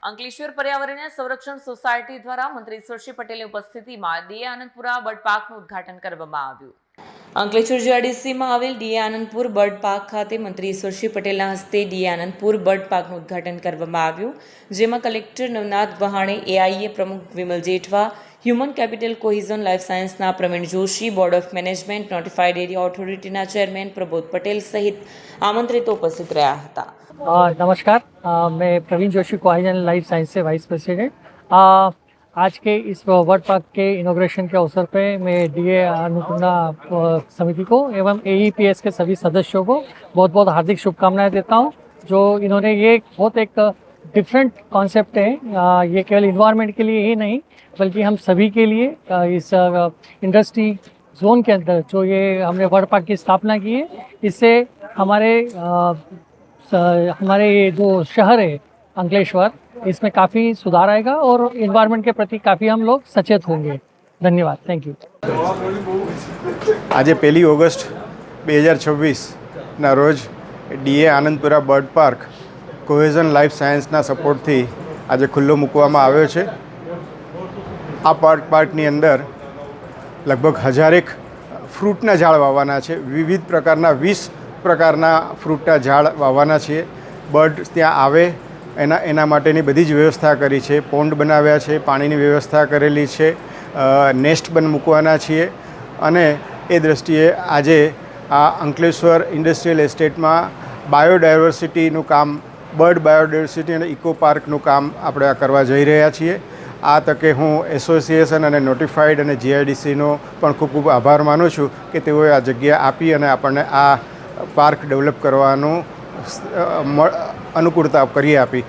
અંકલેશ્વર પર્યાવરણીય સંરક્ષણ સોસાયટી દ્વારા મંત્રી શ્રી પટેલની ઉપસ્થિતિમાં ડીએ આનંદપુરા બર્ડ પાર્કનું ઉદ્ઘાટન કરવામાં આવ્યું. અંકલેશ્વર જીઆઈડીસીમાં આવેલ ડીએ આનંદપુર બર્ડ પાર્ક ખાતે મંત્રી શ્રી પટેલના હસ્તે ડીએ આનંદપુર બર્ડ પાર્કનું ઉદ્ઘાટન કરવામાં આવ્યું, જેમાં કલેક્ટર નવનાથ વહાણે, એઆઈએ પ્રમુખ Vimal Jethwa, human capital Cohizon life સાયન્સના Pravin Joshi, board of management notified area ઓથોરિટીના ચેરમેન પ્રબોધ પટેલ સહિત આમંત્રિતો ઉપસ્થિત રહ્યા હતા. नमस्कार, मैं Pravin Joshi Cohizon life science से वाइस प्रेसिडेंट। आज के इस वर्ड पार्क के इनॉग्रेशन के अवसर पे मैं डीए अन्नपूर्णा समिति को एवं एईपीएस के सभी सदस्यों को बहुत बहुत हार्दिक शुभकामनाएं देता हूं। जो इन्होंने ये बहुत एक डिफरेंट कॉन्सेप्ट है, ये केवल इन्वायरमेंट के लिए ही नहीं बल्कि हम सभी के लिए इस इंडस्ट्री जोन के अंदर जो ये हमने वर्ड पार्क की स्थापना की है, इससे हमारे ये जो शहर है अंकलेश्वर, इसमें काफ़ी सुधार आएगा और इन्वायरमेंट के प्रति काफ़ी हम लोग सचेत होंगे. धन्यवाद. Thank you. आज 1 ऑगस्ट 2026 रोज डीए Anandpura bird park Cohizon life सायन्सना सपोर्टथी आज खुल्लो मूकवामां आव्यो छे. आ पार्कनी अंदर लगभग 1000 फ्रूटना झाड़ वाववाना छे. विविध प्रकारना 20 प्रकारना फ्रूटना झाड़ वाववाना छे. बर्ड त्यां आवे एना माटेनी बधी ज व्यवस्था करी छे. पोंड बनाव्या छे, पाणीनी व्यवस्था करेली छे, नेस्ट बन मूकवाना छीए अने ए दृष्टिए आजे आ अंकलेश्वर इंडस्ट्रियल एस्टेटमां बायोडायवर्सिटीनुं काम, बर्ड बायोडायवर्सिटी अने इको पार्कनुं काम आपणे आ करवा जई रह्या छीए. आ तके हूँ एसोसिएशन अने नोटिफाइड अने जीआईडीसीनो पण खूब खूब आभार मानु छूँ कि तेओए आ जग्या आपी अने आपणे आ पार्क डेवलप करवानुं अनुकूलता करी आपी.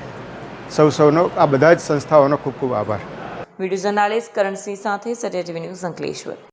सौनो आ बधा ज संस्थाओनो खूब खूब आभार. वीडियो जर्नलिस्ट करण सिंह साथे सत्य टीवी न्यूज़ अंकलेश्वर.